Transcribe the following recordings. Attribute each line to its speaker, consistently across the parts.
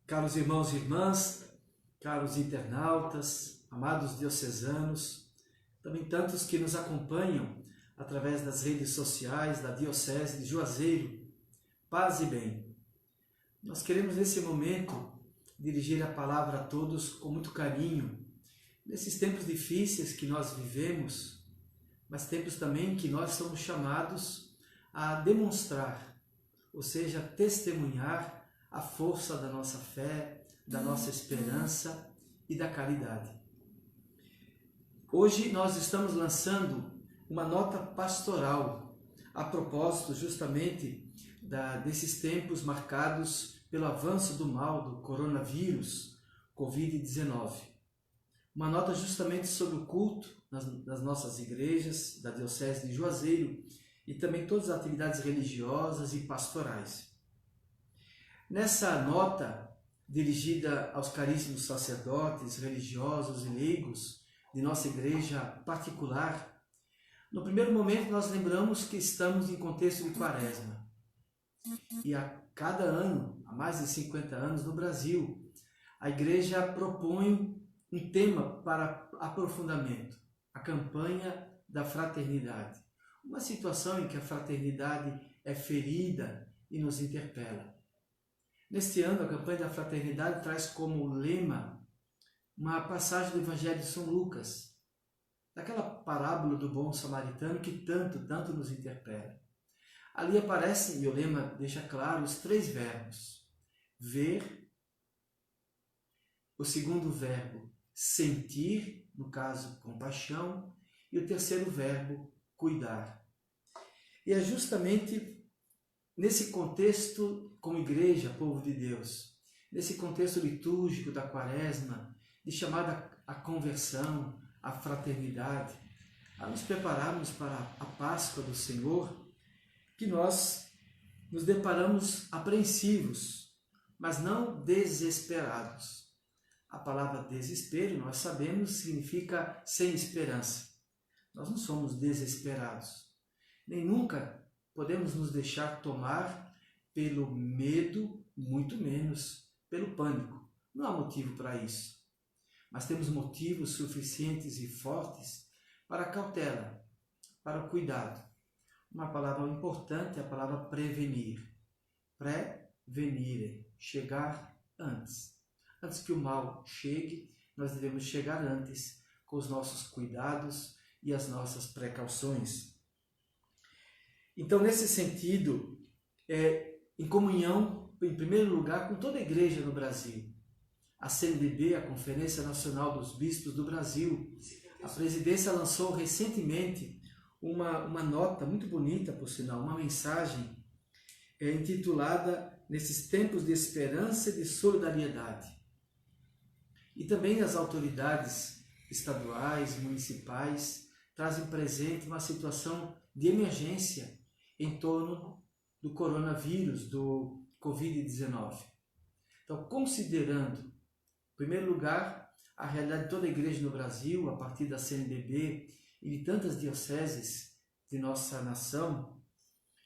Speaker 1: Caros irmãos e irmãs, caros internautas, amados diocesanos, também tantos que nos acompanham através das redes sociais da Diocese de Juazeiro, paz e bem. Nós queremos nesse momento dirigir a palavra a todos com muito carinho, nesses tempos difíceis que nós vivemos, mas tempos também que nós somos chamados a demonstrar, ou seja, testemunhar a força da nossa fé, da nossa esperança e da caridade. Hoje nós estamos lançando uma nota pastoral a propósito justamente desses tempos marcados pelo avanço do mal do coronavírus, Covid-19. Uma nota justamente sobre o culto nas nossas igrejas, da Diocese de Juazeiro e também todas as atividades religiosas e pastorais. Nessa nota, dirigida aos caríssimos sacerdotes, religiosos e leigos de nossa igreja particular, no primeiro momento nós lembramos que estamos em contexto de quaresma. E a cada ano, há mais de 50 anos no Brasil, a igreja propõe um tema para aprofundamento, a campanha da fraternidade. Uma situação em que a fraternidade é ferida e nos interpela. Neste ano, a campanha da fraternidade traz como lema uma passagem do Evangelho de São Lucas, daquela parábola do bom samaritano que tanto nos interpela. Ali aparecem, e o lema deixa claro, os 3 verbos: ver, o segundo verbo, sentir, no caso, compaixão, e o terceiro verbo, cuidar. E é justamente nesse contexto, como igreja, povo de Deus, nesse contexto litúrgico da quaresma, de chamada à conversão, à fraternidade, a nos prepararmos para a Páscoa do Senhor, que nós nos deparamos apreensivos, mas não desesperados. A palavra desespero, nós sabemos, significa sem esperança. Nós não somos desesperados, nem nunca podemos nos deixar tomar pelo medo, muito menos pelo pânico. Não há motivo para isso. Mas temos motivos suficientes e fortes para a cautela, para o cuidado. Uma palavra importante é a palavra prevenir. Prevenire, chegar antes. Antes que o mal chegue, nós devemos chegar antes com os nossos cuidados e as nossas precauções. Então, nesse sentido, em comunhão, em primeiro lugar, com toda a igreja no Brasil. A CNBB, a Conferência Nacional dos Bispos do Brasil, a presidência lançou recentemente uma nota muito bonita, por sinal, uma mensagem intitulada Nesses Tempos de Esperança e de Solidariedade. E também as autoridades estaduais, municipais, trazem presente uma situação de emergência em torno do coronavírus, do Covid-19. Então, considerando, em primeiro lugar, a realidade de toda a igreja no Brasil, a partir da CNBB e de tantas dioceses de nossa nação,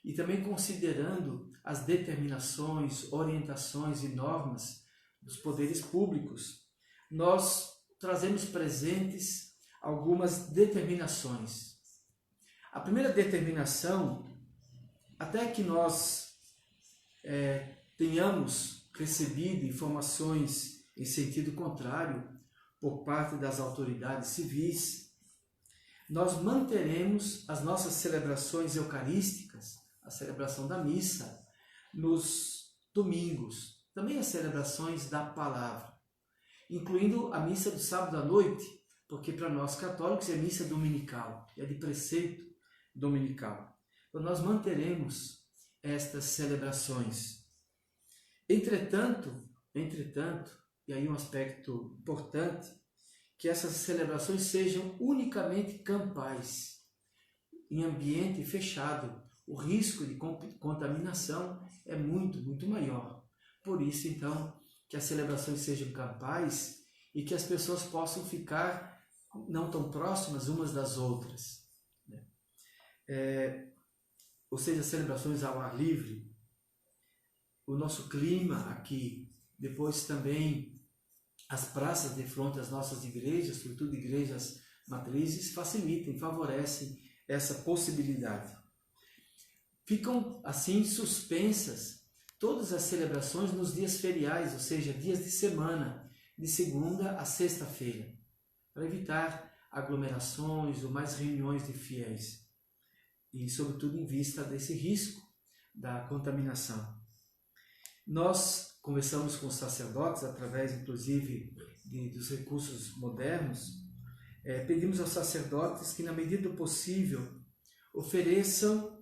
Speaker 1: e também considerando as determinações, orientações e normas dos poderes públicos, nós trazemos presentes algumas determinações. A primeira determinação, até que nós tenhamos recebido informações em sentido contrário por parte das autoridades civis, nós manteremos as nossas celebrações eucarísticas, a celebração da missa, nos domingos, também as celebrações da palavra, incluindo a missa do sábado à noite, porque para nós católicos é missa dominical, é de preceito dominical. Então nós manteremos estas celebrações. Entretanto, e aí um aspecto importante, que essas celebrações sejam unicamente campais, em ambiente fechado. O risco de contaminação é muito maior. Por isso, então, que as celebrações sejam campais e que as pessoas possam ficar não tão próximas umas das outras. Ou seja, celebrações ao ar livre. O nosso clima aqui depois também as praças de frente às nossas igrejas, sobretudo igrejas matrizes, facilitem, favorecem essa possibilidade. Ficam assim suspensas todas as celebrações nos dias feriais, ou seja, dias de semana, de segunda a sexta-feira, para evitar aglomerações ou mais reuniões de fiéis, e sobretudo em vista desse risco da contaminação. Nós conversamos com os sacerdotes, através inclusive dos recursos modernos, pedimos aos sacerdotes que, na medida do possível, ofereçam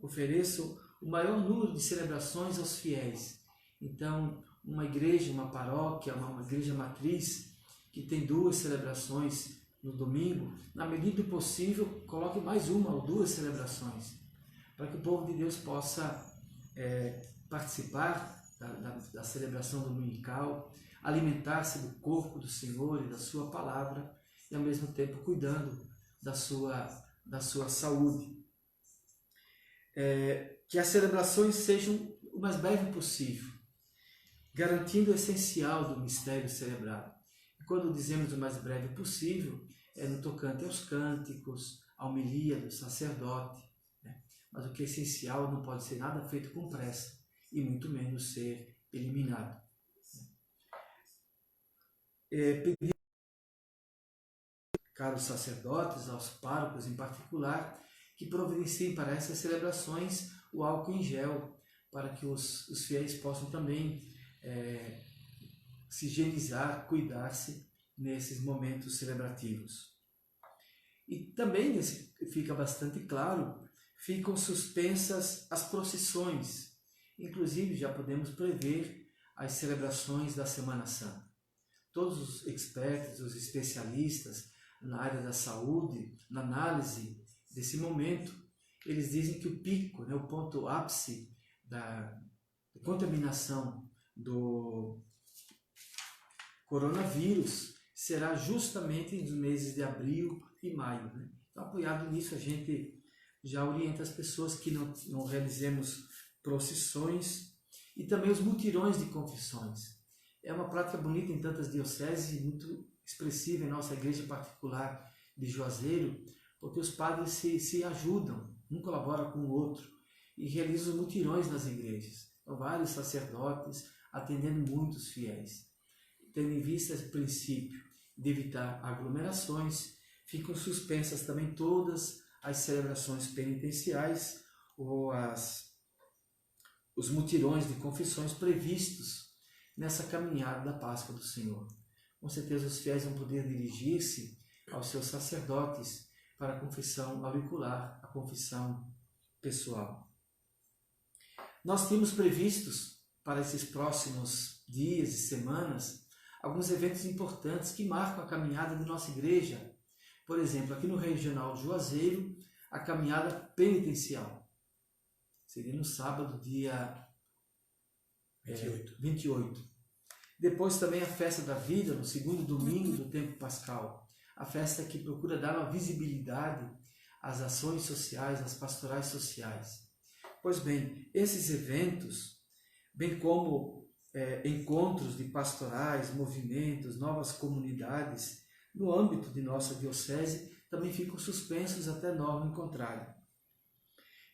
Speaker 1: o maior número de celebrações aos fiéis. Então, uma igreja, uma paróquia, uma igreja matriz, que tem 2 celebrações no domingo, na medida do possível, coloque mais 1 ou 2 celebrações, para que o povo de Deus possa participar da celebração dominical, alimentar-se do corpo do Senhor e da sua palavra, e ao mesmo tempo cuidando da sua saúde. Que as celebrações sejam o mais breve possível, garantindo o essencial do mistério celebrado. E quando dizemos o mais breve possível, é no tocante aos cânticos, à homilia do sacerdote, né? Mas o que é essencial não pode ser nada feito com pressa, e muito menos ser eliminado. Pedir, caros sacerdotes, aos párocos em particular, que providenciem para essas celebrações o álcool em gel, para que os fiéis possam também se higienizar, cuidar-se nesses momentos celebrativos. E também fica bastante claro, ficam suspensas as procissões. Inclusive, já podemos prever as celebrações da Semana Santa. Todos os expertos, os especialistas na área da saúde, na análise desse momento, eles dizem que o pico, o ponto ápice da contaminação do coronavírus será justamente nos meses de abril e maio. Então, apoiado nisso, a gente já orienta as pessoas que não realizemos procissões e também os mutirões de confissões. É uma prática bonita em tantas dioceses e muito expressiva em nossa igreja particular de Juazeiro, porque os padres se ajudam, um colabora com o outro e realizam mutirões nas igrejas. Então, vários sacerdotes atendendo muitos fiéis. Tendo em vista esse princípio de evitar aglomerações, ficam suspensas também todas as celebrações penitenciais ou os mutirões de confissões previstos nessa caminhada da Páscoa do Senhor. Com certeza os fiéis vão poder dirigir-se aos seus sacerdotes para a confissão auricular, a confissão pessoal. Nós tínhamos previstos para esses próximos dias e semanas alguns eventos importantes que marcam a caminhada de nossa igreja. Por exemplo, aqui no Regional Juazeiro, a caminhada penitencial. Seria no sábado, dia 28. Depois também a Festa da Vida, no segundo domingo do tempo pascal. A festa que procura dar uma visibilidade às ações sociais, às pastorais sociais. Pois bem, esses eventos, bem como encontros de pastorais, movimentos, novas comunidades, no âmbito de nossa diocese, também ficam suspensos até norma em contrário.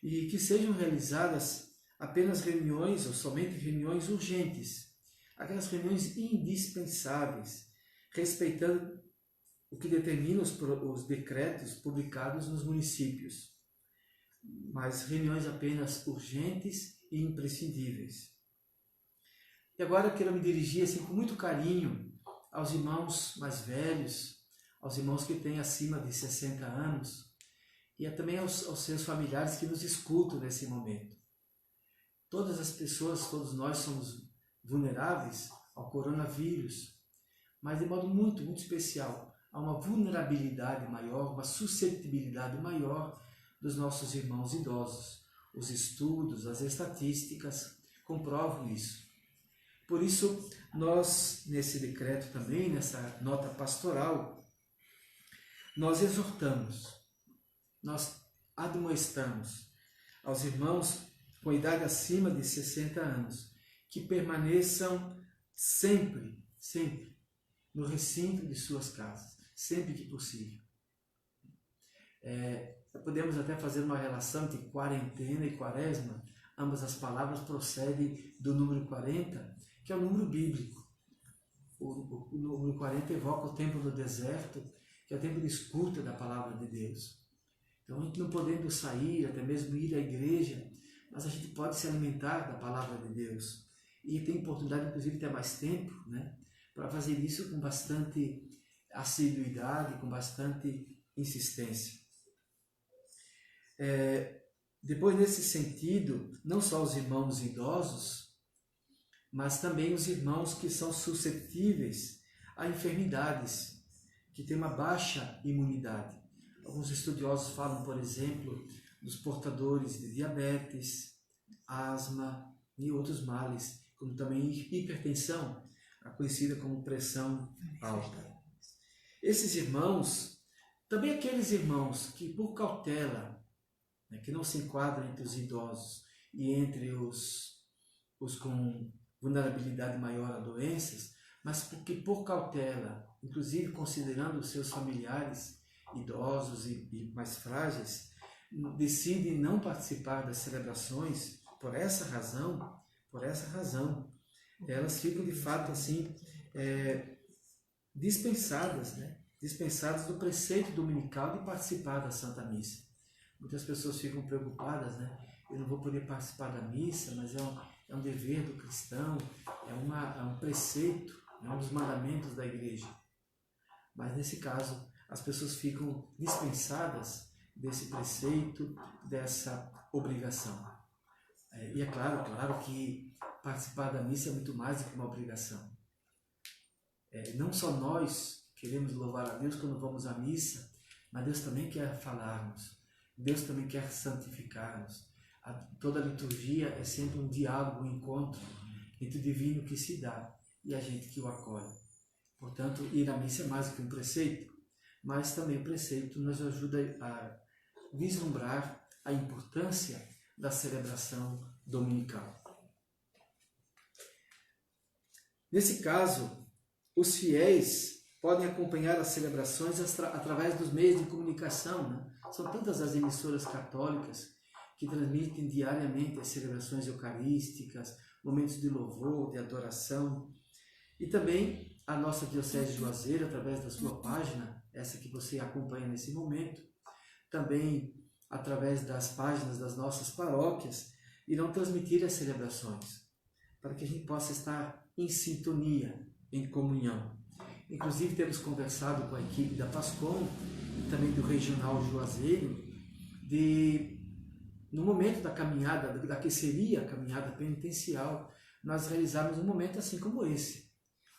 Speaker 1: E que sejam realizadas apenas reuniões ou somente reuniões urgentes, aquelas reuniões indispensáveis, respeitando o que determina os decretos publicados nos municípios, mas reuniões apenas urgentes e imprescindíveis. E agora eu quero me dirigir assim, com muito carinho aos irmãos mais velhos, aos irmãos que têm acima de 60 anos e também aos seus familiares que nos escutam nesse momento. Todas as pessoas, todos nós somos vulneráveis ao coronavírus, mas de modo muito, muito especial, há uma vulnerabilidade maior, uma suscetibilidade maior dos nossos irmãos idosos. Os estudos, as estatísticas comprovam isso. Por isso, nós, nesse decreto também, nessa nota pastoral, nós exortamos, nós admoestamos aos irmãos com idade acima de 60 anos que permaneçam sempre, sempre, no recinto de suas casas, sempre que possível. Podemos até fazer uma relação entre quarentena e quaresma. Ambas as palavras procedem do número 40, que é o número bíblico. O número 40 evoca o tempo no deserto, que é o tempo de escuta da palavra de Deus. Então, a gente não podendo sair, até mesmo ir à igreja, mas a gente pode se alimentar da palavra de Deus. E tem oportunidade, inclusive, de ter mais tempo, né, para fazer isso com bastante assiduidade, com bastante insistência. Depois, nesse sentido, não só os irmãos idosos, mas também os irmãos que são suscetíveis a enfermidades, que têm uma baixa imunidade. Alguns estudiosos falam, por exemplo, dos portadores de diabetes, asma e outros males, como também hipertensão, a conhecida como pressão alta. Esses irmãos, também aqueles irmãos que por cautela, né, que não se enquadram entre os idosos e entre os com vulnerabilidade maior a doenças, mas porque por cautela, inclusive considerando os seus familiares idosos e mais frágeis, decidem não participar das celebrações. Por essa razão, elas ficam de fato assim dispensadas, né? Dispensadas do preceito dominical de participar da Santa Missa. Muitas pessoas ficam preocupadas, né? Eu não vou poder participar da missa, mas é um dever do cristão, é um preceito, é um dos mandamentos da igreja. Mas nesse caso, as pessoas ficam dispensadas desse preceito, dessa obrigação. E é claro que participar da missa é muito mais do que uma obrigação. Não só nós queremos louvar a Deus quando vamos à missa, mas Deus também quer falar-nos, Deus também quer santificar-nos. Toda a liturgia é sempre um diálogo, um encontro entre o divino que se dá e a gente que o acolhe. Portanto, ir à missa é mais do que um preceito, mas também o preceito nos ajuda a vislumbrar a importância da celebração dominical. Nesse caso, os fiéis podem acompanhar as celebrações através dos meios de comunicação, né? São tantas as emissoras católicas que transmitem diariamente as celebrações eucarísticas, momentos de louvor, de adoração. E também a nossa Diocese de Juazeiro, através da sua página, essa que você acompanha nesse momento, também através das páginas das nossas paróquias, irão transmitir as celebrações, para que a gente possa estar em sintonia, em comunhão. Inclusive temos conversado com a equipe da Pascom e também do Regional Juazeiro, no momento da caminhada, da que seria a caminhada penitencial, nós realizarmos um momento assim como esse,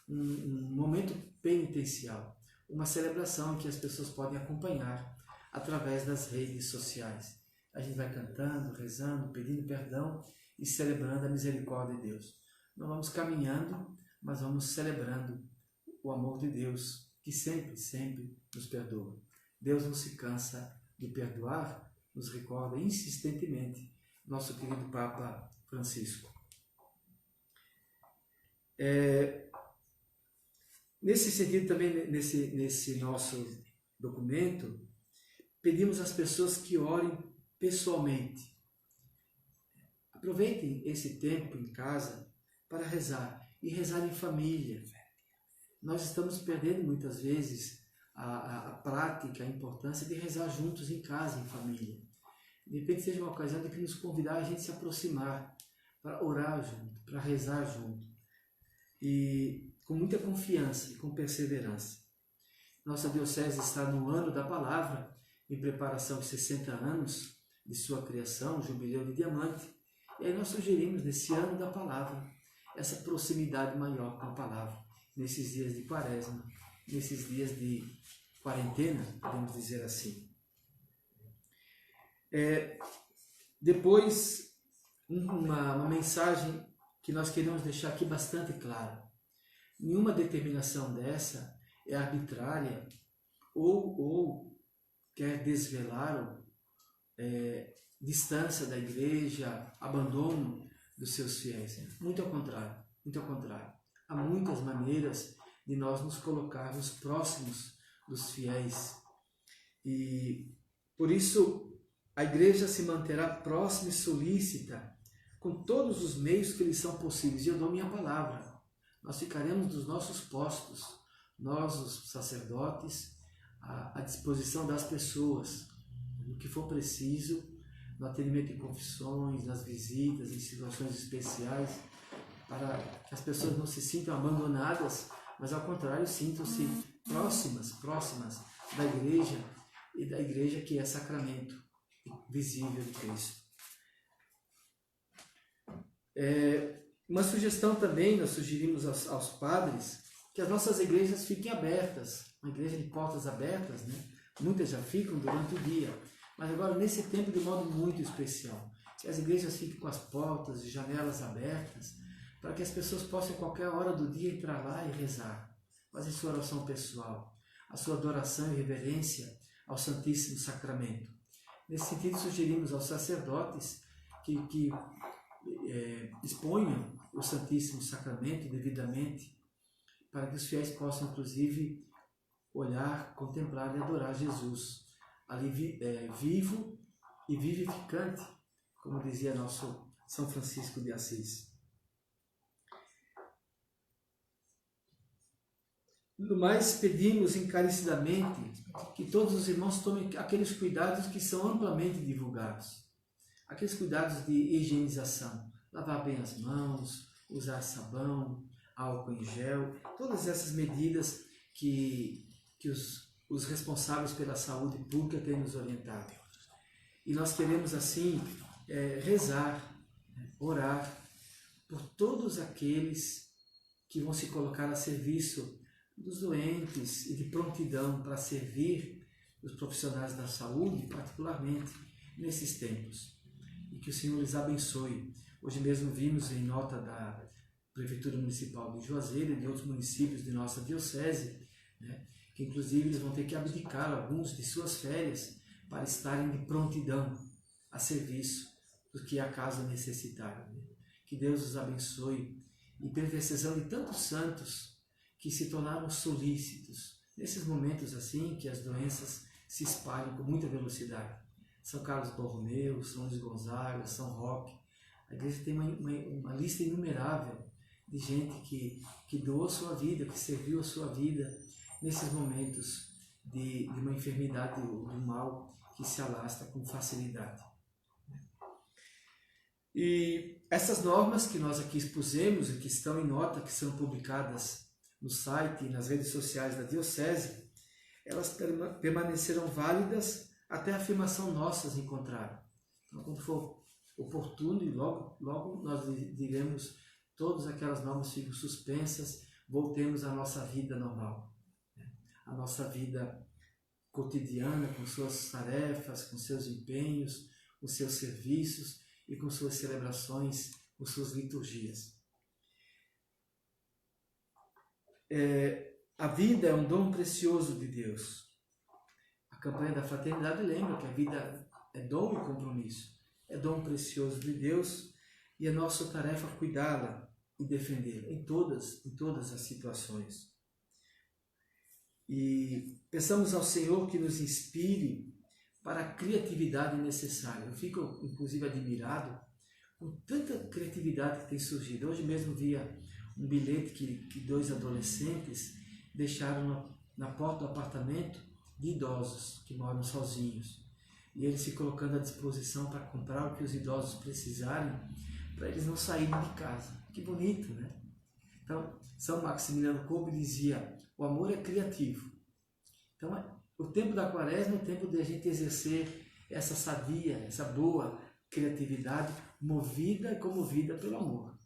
Speaker 1: um momento penitencial, uma celebração que as pessoas podem acompanhar através das redes sociais. A gente vai cantando, rezando, pedindo perdão e celebrando a misericórdia de Deus. Não vamos caminhando, mas vamos celebrando o amor de Deus, que sempre, sempre nos perdoa. Deus não se cansa de perdoar, nos recorda insistentemente nosso querido Papa Francisco. Nesse sentido também, nesse nosso documento, pedimos às pessoas que orem pessoalmente. Aproveitem esse tempo em casa para rezar, e rezar em família. Nós estamos perdendo muitas vezes a prática, a importância de rezar juntos em casa, em família. De repente seja uma ocasião de que nos convidar a gente se aproximar, para orar junto, para rezar junto, e com muita confiança e com perseverança. Nossa Diocese está no ano da palavra, em preparação de 60 anos de sua criação, Jubileu de Diamante, e aí nós sugerimos, nesse ano da palavra, essa proximidade maior com a palavra, nesses dias de quaresma, nesses dias de quarentena, podemos dizer assim. Depois, uma mensagem que nós queremos deixar aqui bastante clara. Nenhuma determinação dessa é arbitrária ou quer desvelar distância da igreja, abandono dos seus fiéis. Muito ao contrário, muito ao contrário. há muitas maneiras de nós nos colocarmos próximos dos fiéis. E por isso a igreja se manterá próxima e solícita com todos os meios que lhes são possíveis. E eu dou minha palavra. Nós ficaremos nos nossos postos, nós, os sacerdotes, à disposição das pessoas, no que for preciso, no atendimento de confissões, nas visitas, em situações especiais, para que as pessoas não se sintam abandonadas, mas ao contrário, sintam-se próximas da igreja, e da igreja que é sacramento visível de Cristo. Uma sugestão também, nós sugerimos aos padres, que as nossas igrejas fiquem abertas, uma igreja de portas abertas, né? Muitas já ficam durante o dia, mas agora nesse tempo de modo muito especial, que as igrejas fiquem com as portas e janelas abertas, para que as pessoas possam, em qualquer hora do dia, entrar lá e rezar, fazer sua oração pessoal, a sua adoração e reverência ao Santíssimo Sacramento. Nesse sentido, sugerimos aos sacerdotes que exponham o Santíssimo Sacramento devidamente, para que os fiéis possam, inclusive, olhar, contemplar e adorar Jesus, ali vivo e vivificante, como dizia nosso São Francisco de Assis. No mais, pedimos encarecidamente que todos os irmãos tomem aqueles cuidados que são amplamente divulgados. Aqueles cuidados de higienização, lavar bem as mãos, usar sabão, álcool em gel, todas essas medidas que os responsáveis pela saúde pública têm nos orientado. E nós queremos, assim, rezar, orar por todos aqueles que vão se colocar a serviço dos doentes e de prontidão para servir os profissionais da saúde, particularmente nesses tempos. E que o Senhor lhes abençoe. Hoje mesmo vimos em nota da Prefeitura Municipal de Juazeiro e de outros municípios de nossa diocese, né, que inclusive eles vão ter que abdicar alguns de suas férias para estarem de prontidão a serviço do que acaso necessitarem. Né? Que Deus os abençoe e pela intercessão de tantos santos que se tornaram solícitos nesses momentos assim que as doenças se espalham com muita velocidade. São Carlos Borromeu, São Luís Gonzaga, São Roque. A igreja tem uma lista inumerável de gente que doou a sua vida, que serviu a sua vida nesses momentos de uma enfermidade ou de um mal que se alastra com facilidade. E essas normas que nós aqui expusemos e que estão em nota, que são publicadas no site e nas redes sociais da Diocese, elas permanecerão válidas até a afirmação nossas em contrário. Então, quando for oportuno, e logo nós diremos, todas aquelas normas ficam suspensas, voltemos à nossa vida normal, né? A nossa vida cotidiana, com suas tarefas, com seus empenhos, com seus serviços e com suas celebrações, com suas liturgias. A vida é um dom precioso de Deus. A campanha da fraternidade lembra que a vida é dom e compromisso. É dom precioso de Deus e é nossa tarefa cuidá-la e defendê-la em todas as situações. E peçamos ao Senhor que nos inspire para a criatividade necessária. Eu fico, inclusive, admirado com tanta criatividade que tem surgido. Hoje mesmo via um bilhete que dois adolescentes deixaram na porta do apartamento de idosos que moram sozinhos. E eles se colocando à disposição para comprar o que os idosos precisarem, para eles não saírem de casa. Que bonito, né? Então, São Maximiliano Kolbe dizia, o amor é criativo. Então, o tempo da Quaresma é o tempo de a gente exercer essa sadia, essa boa criatividade, movida e comovida pelo amor.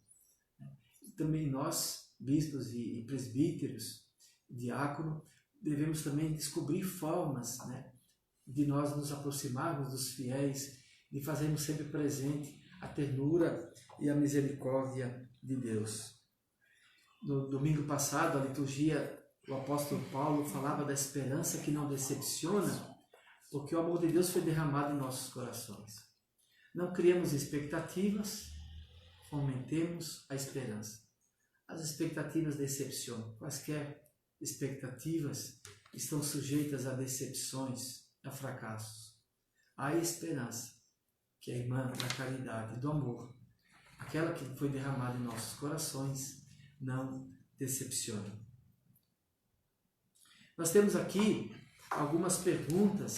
Speaker 1: Também nós, bispos e presbíteros, diácono, devemos também descobrir formas, né, de nós nos aproximarmos dos fiéis, de fazermos sempre presente a ternura e a misericórdia de Deus. No domingo passado, a liturgia, o apóstolo Paulo falava da esperança que não decepciona, porque o amor de Deus foi derramado em nossos corações. Não criemos expectativas, fomentemos a esperança. as expectativas decepcionam. Quaisquer expectativas estão sujeitas a decepções, a fracassos. Há esperança, que é a irmã da caridade, do amor. Aquela que foi derramada em nossos corações não decepciona. Nós temos aqui algumas perguntas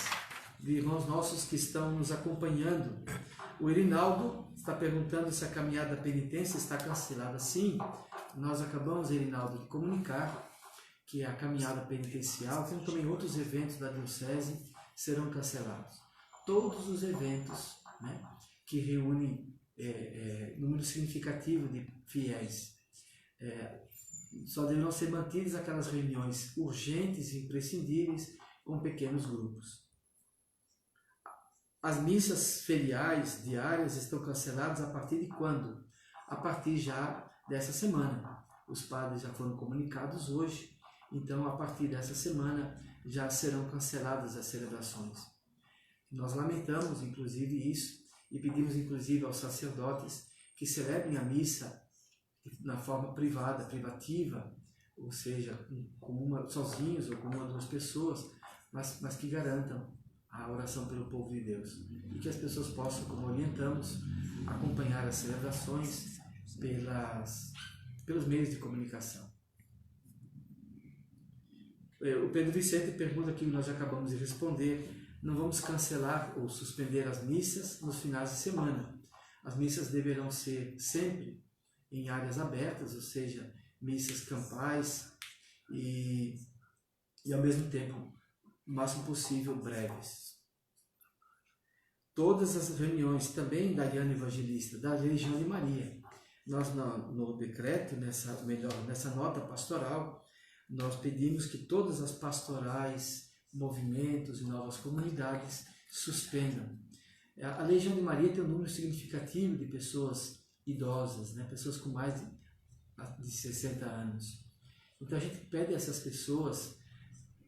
Speaker 1: de irmãos nossos que estão nos acompanhando. O Irinaldo está perguntando se a caminhada da penitência está cancelada. Sim, nós acabamos, Irinaldo, de comunicar que a caminhada penitencial, como também outros eventos da Diocese, serão cancelados. Todos os eventos, né, que reúnem número significativo de fiéis, só deverão ser mantidas aquelas reuniões urgentes e imprescindíveis com pequenos grupos. As missas feriais diárias estão canceladas a partir de quando? A partir já dessa semana. Os padres já foram comunicados hoje, então a partir dessa semana já serão canceladas as celebrações. Nós lamentamos inclusive isso e pedimos inclusive aos sacerdotes que celebrem a missa na forma privada, privativa, ou seja, sozinhos ou com uma ou duas pessoas, mas que garantam a oração pelo povo de Deus e que as pessoas possam, como orientamos, acompanhar as celebrações pelos meios de comunicação. O Pedro Vicente pergunta que nós já acabamos de responder: não vamos cancelar ou suspender as missas nos finais de semana. As missas deverão ser sempre em áreas abertas, ou seja, missas campais e ao mesmo tempo, o máximo possível, breves. Todas as reuniões, também da Ariana Evangelista, da Legião de Maria, nós no decreto, nessa nota pastoral, nós pedimos que todas as pastorais, movimentos e novas comunidades suspendam. A Legião de Maria tem um número significativo de pessoas idosas, né? Pessoas com mais de 60 anos. Então a gente pede a essas pessoas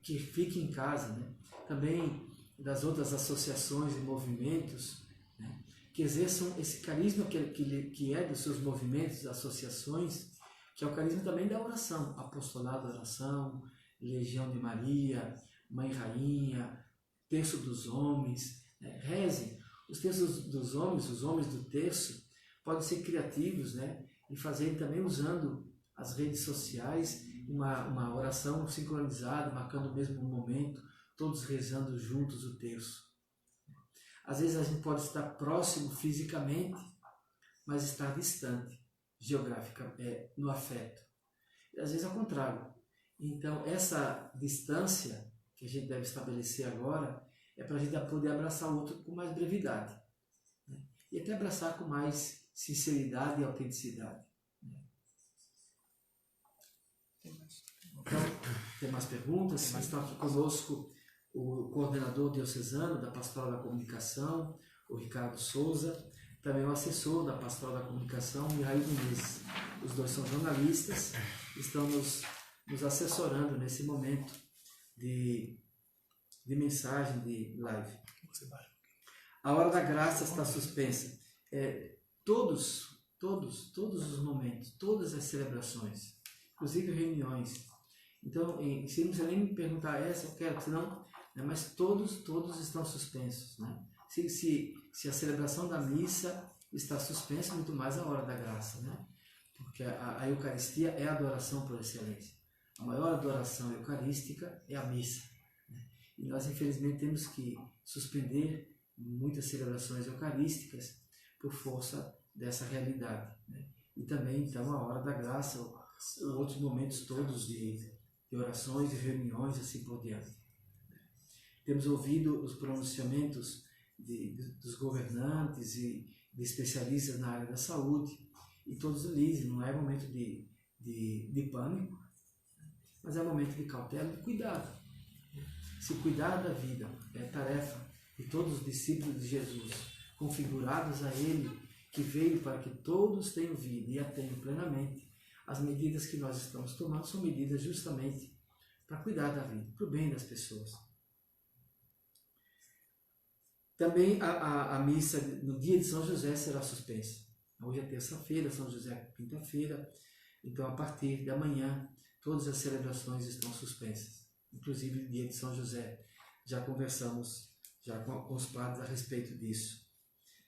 Speaker 1: que fiquem em casa, né? Também das outras associações e movimentos, né? Que exerçam esse carisma que é dos seus movimentos, associações, que é o carisma também da oração, apostolado da oração, Legião de Maria, Mãe Rainha, Terço dos Homens, né? Rezem. Os terços dos homens, os homens do terço, podem ser criativos, né? E fazerem também usando as redes sociais uma oração sincronizada, marcando o mesmo momento, todos rezando juntos o terço. Às vezes a gente pode estar próximo fisicamente, mas estar distante, geograficamente, no afeto. E às vezes ao contrário. Então essa distância que a gente deve estabelecer agora é para a gente poder abraçar o outro com mais brevidade, né? E até abraçar com mais sinceridade e autenticidade. Então, tem mais perguntas? Está aqui conosco o coordenador diocesano da Pastoral da Comunicação, o Ricardo Souza, também o assessor da Pastoral da Comunicação, o Mihail Muniz. Os dois são jornalistas, estão nos assessorando nesse momento de mensagem, de live. A hora da graça está suspensa. Todos os momentos, todas as celebrações, inclusive reuniões. Então, se não precisa nem me perguntar essa, eu quero, senão, né, mas todos estão suspensos, né? Se a celebração da missa está suspensa, muito mais a hora da graça, né? Porque a Eucaristia é a adoração por excelência. A maior adoração eucarística é a missa, né? E nós, infelizmente, temos que suspender muitas celebrações eucarísticas por força dessa realidade, né? E também, então, a hora da graça, outros momentos todos de orações, de reuniões, assim por diante. Temos ouvido os pronunciamentos dos governantes e de especialistas na área da saúde, e todos dizem, não é momento de pânico, mas é momento de cautela e de cuidado. Se cuidar da vida é tarefa de todos os discípulos de Jesus, configurados a Ele, que veio para que todos tenham vida e a tenham plenamente. As medidas que nós estamos tomando são medidas justamente para cuidar da vida, para o bem das pessoas. Também a missa no dia de São José será suspensa. Hoje é terça-feira, São José é quinta-feira. Então, a partir de amanhã, todas as celebrações estão suspensas, inclusive o dia de São José. Já conversamos com os padres a respeito disso.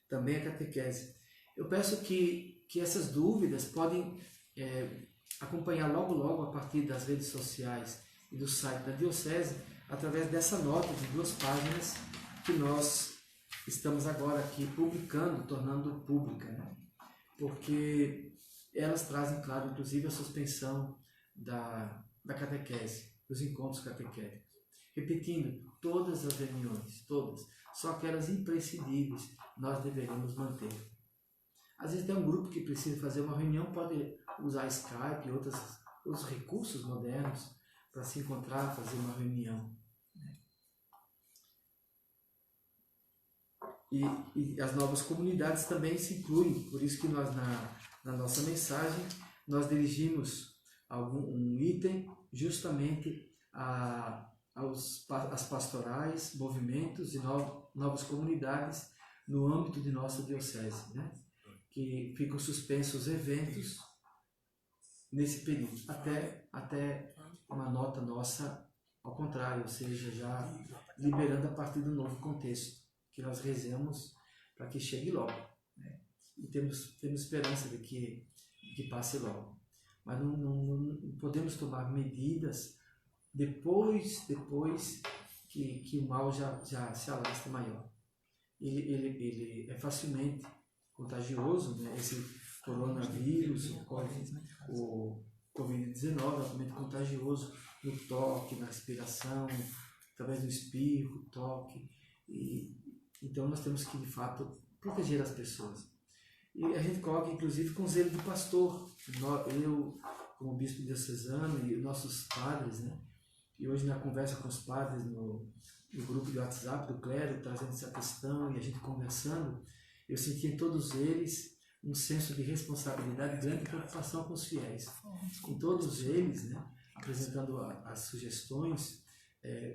Speaker 1: Também a catequese. Eu peço que essas dúvidas podem acompanhar logo a partir das redes sociais e do site da Diocese, através dessa nota de 2 páginas que nós estamos agora aqui publicando, tornando pública, né? Porque elas trazem, claro, inclusive a suspensão da catequese, dos encontros catequéticos. Repetindo, todas as reuniões, todas, só aquelas imprescindíveis nós deveríamos manter. Às vezes tem um grupo que precisa fazer uma reunião, pode usar Skype e outros recursos modernos para se encontrar, fazer uma reunião. E as novas comunidades também se incluem, por isso que nós na nossa mensagem nós dirigimos um item justamente às pastorais, movimentos e novas comunidades no âmbito de nossa diocese, né? Que ficam suspensos os eventos nesse período, até uma nota nossa ao contrário, ou seja, já liberando a partir do novo contexto, que nós rezamos para que chegue logo, né? E temos esperança de que passe logo. Mas não podemos tomar medidas depois que o mal já se alastra maior. Ele é contagioso, né? Esse coronavírus, o Covid-19 é altamente contagioso no toque, na respiração, através do espirro, toque. Então nós temos que, de fato, proteger as pessoas. E a gente coloca, inclusive, com zelo do pastor. Eu, como bispo diocesano, e nossos padres, né? E hoje, na conversa com os padres no grupo de WhatsApp do clero, trazendo essa questão e a gente conversando, eu senti em todos eles um senso de responsabilidade e grande preocupação com os fiéis. Em todos eles, né, apresentando as sugestões,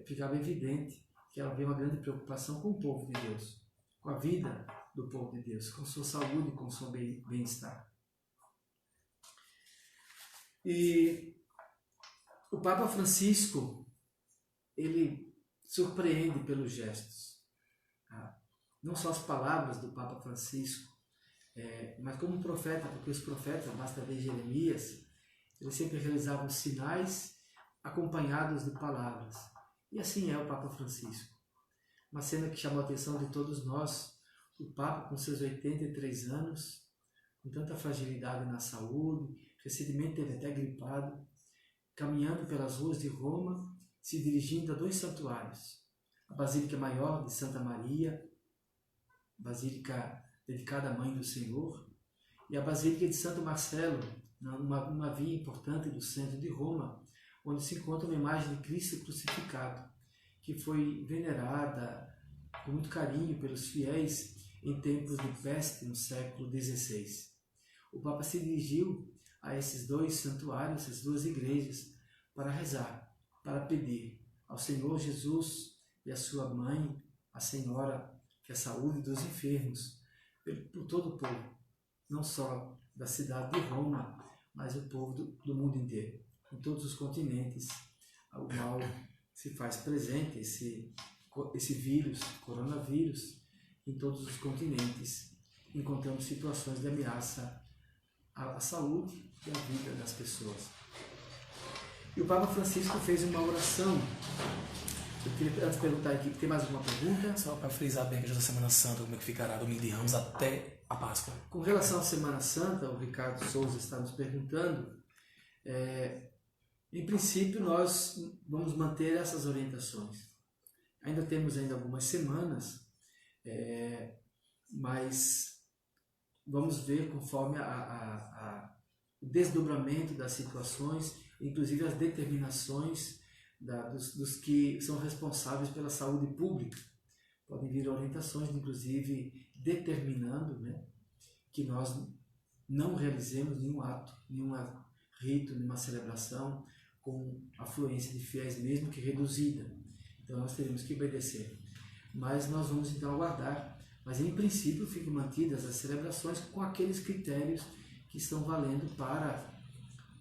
Speaker 1: ficava evidente que havia uma grande preocupação com o povo de Deus, com a vida do povo de Deus, com sua saúde, com seu bem-estar. E o Papa Francisco, ele surpreende pelos gestos. Tá? Não só as palavras do Papa Francisco, mas como um profeta, porque os profetas, basta ver Jeremias, eles sempre realizavam sinais acompanhados de palavras. E assim é o Papa Francisco. Uma cena que chamou a atenção de todos nós, o Papa com seus 83 anos, com tanta fragilidade na saúde, recentemente teve até gripado, caminhando pelas ruas de Roma, se dirigindo a 2 santuários. A Basílica Maior de Santa Maria, basílica dedicada à Mãe do Senhor, e a Basílica de Santo Marcelo, numa via importante do centro de Roma, onde se encontra uma imagem de Cristo crucificado, que foi venerada com muito carinho pelos fiéis em tempos de peste no século XVI. O Papa se dirigiu a esses 2 santuários, essas 2 igrejas, para rezar, para pedir ao Senhor Jesus e à sua mãe, a Senhora, que é a saúde dos enfermos, por todo o povo, não só da cidade de Roma, mas o povo do mundo inteiro. Em todos os continentes, o mal se faz presente, esse vírus, coronavírus, em todos os continentes. Encontramos situações de ameaça à saúde e à vida das pessoas. E o Papa Francisco fez uma oração. Eu queria antes perguntar aqui, tem mais alguma pergunta?
Speaker 2: Só para frisar bem que já da Semana Santa, como é que ficará domingo de Ramos até a Páscoa.
Speaker 1: Com relação à Semana Santa, o Ricardo Souza está nos perguntando, em princípio nós vamos manter essas orientações. Ainda temos algumas semanas, mas vamos ver conforme o desdobramento das situações, inclusive as determinações dos que são responsáveis pela saúde pública. Podem vir orientações, inclusive, determinando, né, que nós não realizemos nenhum ato, nenhum rito, nenhuma celebração com afluência de fiéis, mesmo que reduzida. Então nós teremos que obedecer. Mas nós vamos então aguardar. Mas em princípio ficam mantidas as celebrações com aqueles critérios que estão valendo para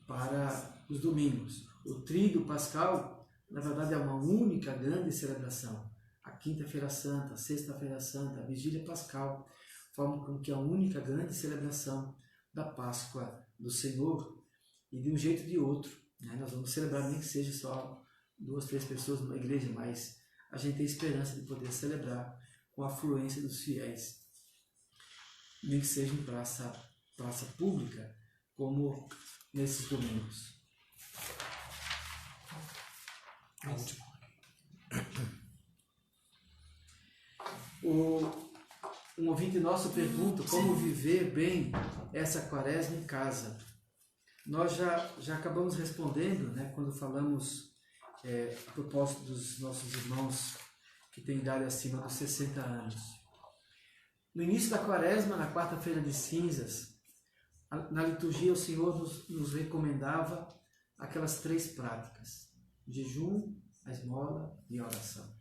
Speaker 1: para os domingos. O Tríduo Pascal, na verdade, é uma única grande celebração. A Quinta-feira Santa, a Sexta-feira Santa, a Vigília Pascal, formam com que a única grande celebração da Páscoa do Senhor, e de um jeito ou de outro, né? Nós vamos celebrar, nem que seja só 2, 3 pessoas numa igreja, mas a gente tem esperança de poder celebrar com a afluência dos fiéis, nem que seja em praça pública, como nesses domingos. Um ouvinte nosso pergunta como viver bem essa quaresma em casa. Nós já acabamos respondendo, né, quando falamos a propósito dos nossos irmãos que têm idade acima dos 60 anos. No início da quaresma, na quarta-feira de cinzas, na liturgia o Senhor nos recomendava aquelas 3 práticas: jejum, a esmola e a oração,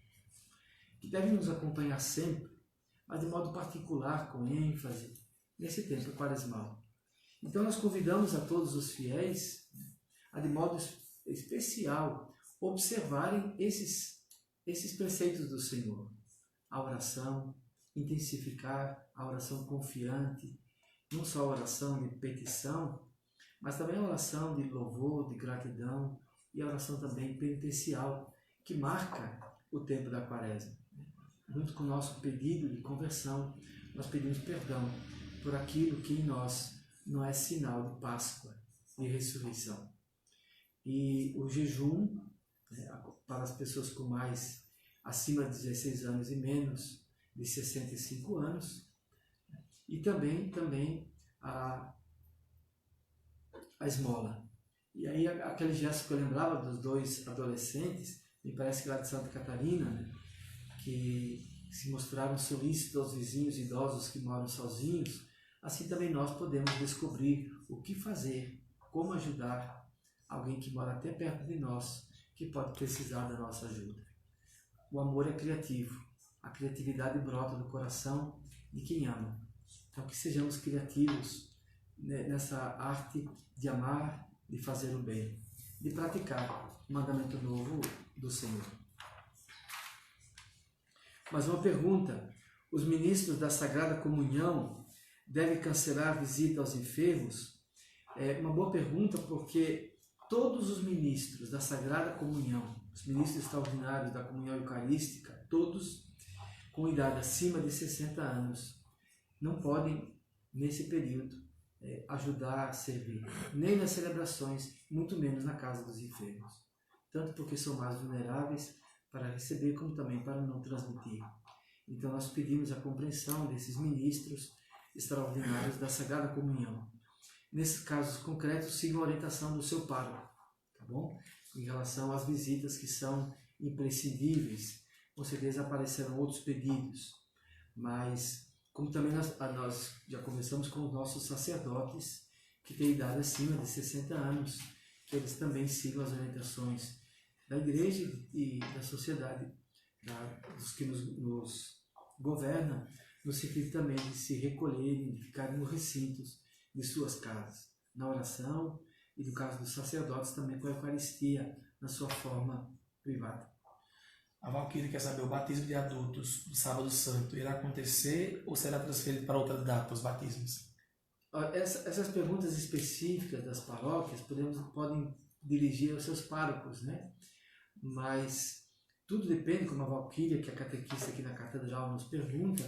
Speaker 1: que devem nos acompanhar sempre, mas de modo particular, com ênfase, nesse tempo quaresmal. Então nós convidamos a todos os fiéis a, de modo especial, observarem esses preceitos do Senhor. A oração, intensificar a oração confiante, não só a oração de petição, mas também a oração de louvor, de gratidão e a oração também penitencial, que marca o tempo da quaresma. Junto com o nosso pedido de conversão, nós pedimos perdão por aquilo que em nós não é sinal de Páscoa e ressurreição. E o jejum, né, para as pessoas com mais acima de 16 anos e menos de 65 anos, e também a esmola. E aí aquele gesto que eu lembrava dos 2 adolescentes, me parece que lá de Santa Catarina, né, que se mostraram solícitos aos vizinhos idosos que moram sozinhos, assim também nós podemos descobrir o que fazer, como ajudar alguém que mora até perto de nós, que pode precisar da nossa ajuda. O amor é criativo, a criatividade brota do coração de quem ama. Então que sejamos criativos nessa arte de amar, de fazer o bem, de praticar o mandamento novo do Senhor. Mas uma pergunta: os ministros da Sagrada Comunhão devem cancelar a visita aos enfermos? É uma boa pergunta, porque todos os ministros da Sagrada Comunhão, os ministros extraordinários da comunhão eucarística, todos com idade acima de 60 anos, não podem, nesse período, ajudar a servir, nem nas celebrações, muito menos na casa dos enfermos. Tanto porque são mais vulneráveis para receber, como também para não transmitir. Então nós pedimos a compreensão desses ministros extraordinários da Sagrada Comunhão. Nesses casos concretos, sigam a orientação do seu pároco, tá bom? Em relação às visitas que são imprescindíveis, com certeza aparecerão outros pedidos, mas como também nós já conversamos com os nossos sacerdotes que têm idade acima de 60 anos, que eles também sigam as orientações da Igreja e da sociedade, dos que nos governam, no sentido também de se recolherem, de ficarem nos recintos de suas casas, na oração e, no caso dos sacerdotes, também com a Eucaristia, na sua forma privada.
Speaker 2: A Valquíria quer saber: o batismo de adultos do Sábado Santo irá acontecer ou será transferido para outra data, os batismos?
Speaker 1: Essas perguntas específicas das paróquias podem dirigir aos seus párocos, né? Mas tudo depende, como a Valquíria, que é a catequista aqui na Catedral, nos pergunta,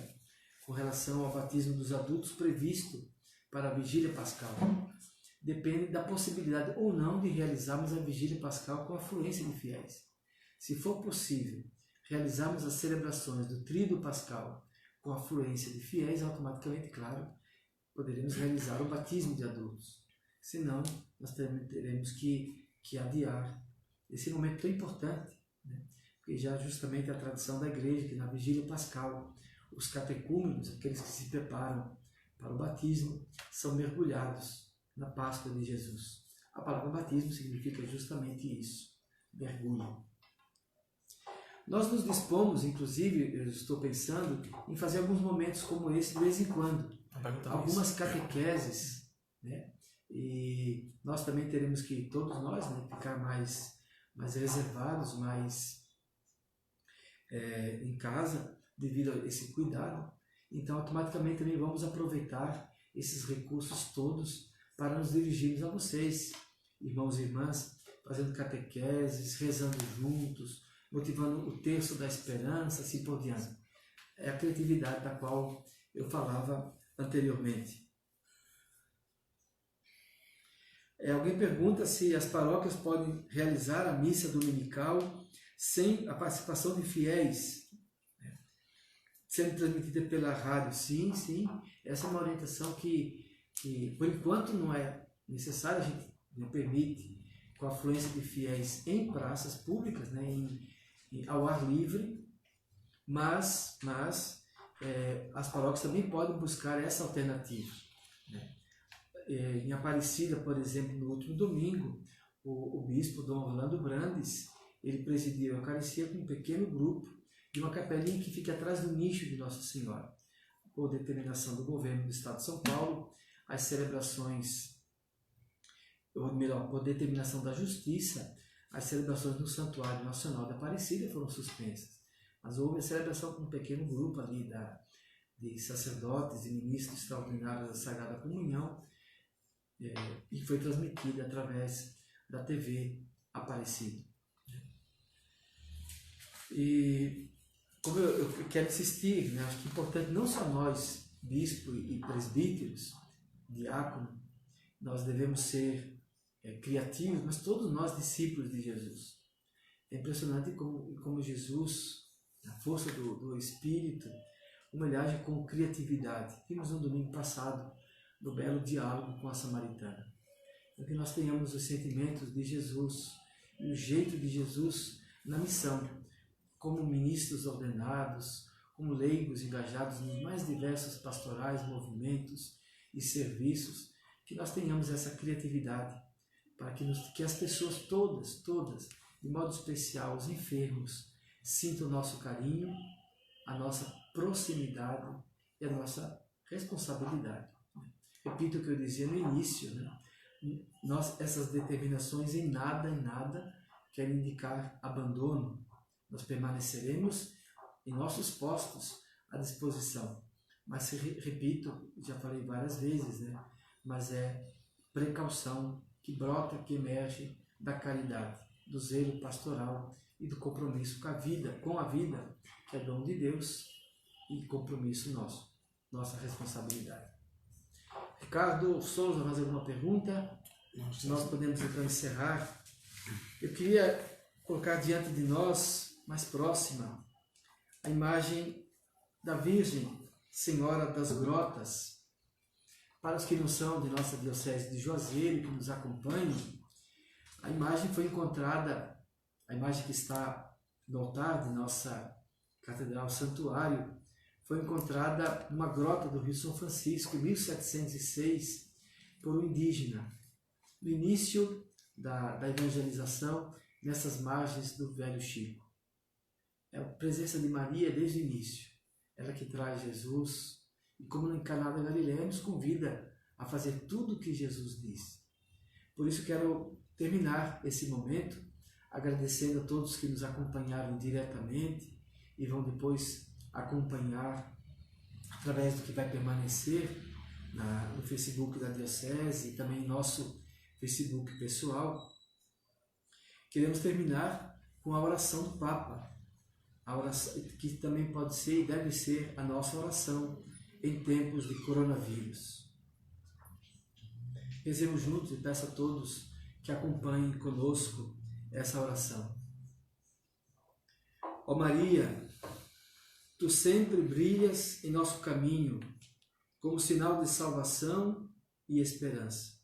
Speaker 1: com relação ao batismo dos adultos previsto para a Vigília Pascal. Depende da possibilidade ou não de realizarmos a Vigília Pascal com afluência de fiéis. Se for possível realizarmos as celebrações do Tríduo Pascal com afluência de fiéis, automaticamente, claro, poderemos realizar o batismo de adultos. Senão, nós teremos que adiar esse momento tão importante, né? Porque já justamente a tradição da Igreja, que na Vigília Pascal, os catecúmenos, aqueles que se preparam para o batismo, são mergulhados na Páscoa de Jesus. A palavra batismo significa justamente isso, mergulho. Nós nos dispomos, inclusive, eu estou pensando, em fazer alguns momentos como esse de vez em quando. Algumas catequeses, né, E nós também teremos que, todos nós, né, ficar mais reservados, mais em casa, devido a esse cuidado. Então, automaticamente também vamos aproveitar esses recursos todos para nos dirigirmos a vocês, irmãos e irmãs, fazendo catequeses, rezando juntos, motivando o terço da esperança, assim por diante. É a criatividade da qual eu falava anteriormente. Alguém pergunta se as paróquias podem realizar a missa dominical sem a participação de fiéis, sendo transmitida pela rádio. Sim, sim, essa é uma orientação que por enquanto não é necessária. A gente permite com a afluência de fiéis em praças públicas, né, ao ar livre, mas as paróquias também podem buscar essa alternativa, né? Em Aparecida, por exemplo, no último domingo, o bispo Dom Orlando Brandes, ele presidiu a Eucaristia com um pequeno grupo de uma capelinha que fica atrás do nicho de Nossa Senhora. Por determinação do governo do Estado de São Paulo, as celebrações, ou melhor, por determinação da Justiça, as celebrações no Santuário Nacional da Aparecida foram suspensas. Mas houve a celebração com um pequeno grupo ali de sacerdotes e ministros extraordinários da Sagrada Comunhão, e foi transmitida através da TV Aparecida. E como eu quero insistir, né, acho que é importante não só nós, bispo e presbíteros, diácono, nós devemos ser criativos, mas todos nós discípulos de Jesus. É impressionante como Jesus, na força do Espírito, como ele age com criatividade. Vimos no domingo passado, no belo diálogo com a samaritana. Então, que nós tenhamos os sentimentos de Jesus e o jeito de Jesus na missão, como ministros ordenados, como leigos engajados nos mais diversos pastorais, movimentos e serviços, que nós tenhamos essa criatividade para que as pessoas todas, de modo especial os enfermos, sintam o nosso carinho, a nossa proximidade e a nossa responsabilidade. Repito o que eu dizia no início, né? Essas determinações em nada querem indicar abandono. Nós permaneceremos em nossos postos à disposição. Mas, repito, já falei várias vezes, né? Mas é precaução que brota, que emerge da caridade, do zelo pastoral e do compromisso com a vida, que é dom de Deus, e compromisso nosso, nossa responsabilidade. Ricardo Souza, mais alguma pergunta? Nós podemos então encerrar. Eu queria colocar diante de nós, mais próxima, a imagem da Virgem Senhora das Grotas. Para os que não são de nossa diocese de Juazeiro, que nos acompanham, a imagem foi encontrada, a imagem que está no altar de nossa Catedral Santuário, foi encontrada numa grota do Rio São Francisco, em 1706, por um indígena, no início da evangelização, nessas margens do Velho Chico. É a presença de Maria desde o início, ela que traz Jesus, e como no Caná da Galileia, nos convida a fazer tudo o que Jesus disse. Por isso quero terminar esse momento agradecendo a todos que nos acompanharam diretamente e vão depois acompanhar através do que vai permanecer no Facebook da Diocese e também em nosso Facebook pessoal. Queremos terminar com a oração do Papa, a oração que também pode ser e deve ser a nossa oração em tempos de coronavírus. Rezemos juntos e peço a todos que acompanhem conosco essa oração. Ó Maria, Tu sempre brilhas em nosso caminho como sinal de salvação e esperança.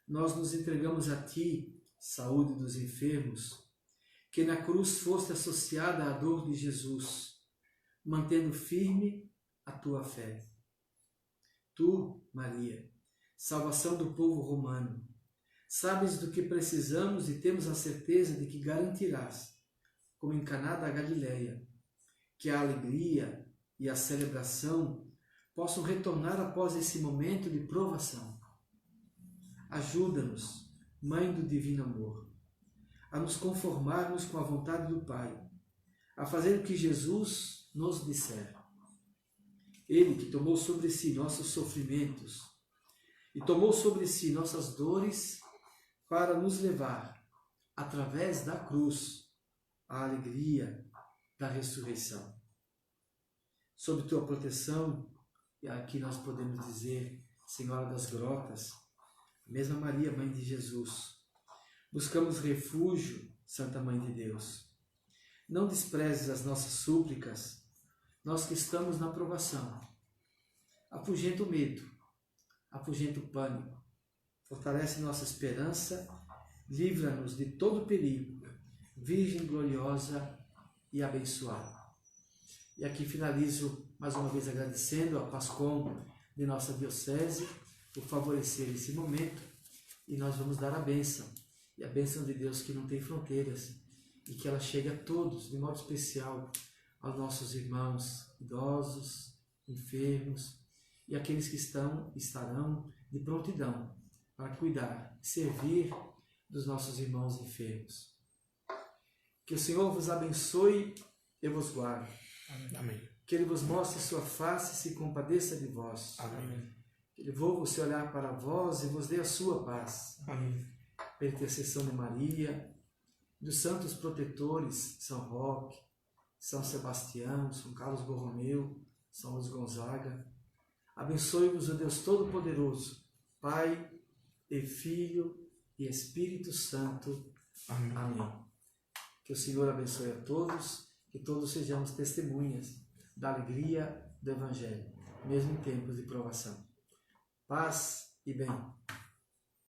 Speaker 1: Nós nos entregamos a Ti, saúde dos enfermos, que na cruz foste associada à dor de Jesus, mantendo firme a Tua fé. Tu, Maria, salvação do povo romano, sabes do que precisamos e temos a certeza de que garantirás, como em Caná da Galileia, que a alegria e a celebração possam retornar após esse momento de provação. Ajuda-nos, Mãe do Divino Amor, a nos conformarmos com a vontade do Pai, a fazer o que Jesus nos disser. Ele que tomou sobre si nossos sofrimentos e tomou sobre si nossas dores para nos levar, através da cruz, à alegria da ressurreição. Sob tua proteção, e aqui nós podemos dizer, Senhora das Grotas, a mesma Maria, Mãe de Jesus, buscamos refúgio, Santa Mãe de Deus. Não desprezes as nossas súplicas, nós que estamos na provação. Afugenta o medo, afugenta o pânico, fortalece nossa esperança, livra-nos de todo perigo, Virgem gloriosa e abençoada. E aqui finalizo mais uma vez agradecendo a PASCOM de nossa Diocese por favorecer esse momento, e nós vamos dar a bênção, e a bênção de Deus que não tem fronteiras, e que ela chegue a todos, de modo especial aos nossos irmãos idosos, enfermos e aqueles que estarão de prontidão para cuidar e servir dos nossos irmãos enfermos. Que o Senhor vos abençoe e vos guarde.
Speaker 2: Amém.
Speaker 1: Que Ele vos mostre sua face e se compadeça de vós.
Speaker 2: Amém.
Speaker 1: Que Ele volva o seu olhar para vós e vos dê a sua paz.
Speaker 2: Amém.
Speaker 1: Pela intercessão de Maria, dos santos protetores, São Roque, São Sebastião, São Carlos Borromeu, São Luís Gonzaga, abençoe-vos o Deus Todo-Poderoso, Pai e Filho e Espírito Santo.
Speaker 2: Amém.
Speaker 1: Amém. Que o Senhor abençoe a todos, que todos sejamos testemunhas da alegria do Evangelho, mesmo em tempos de provação. Paz e bem.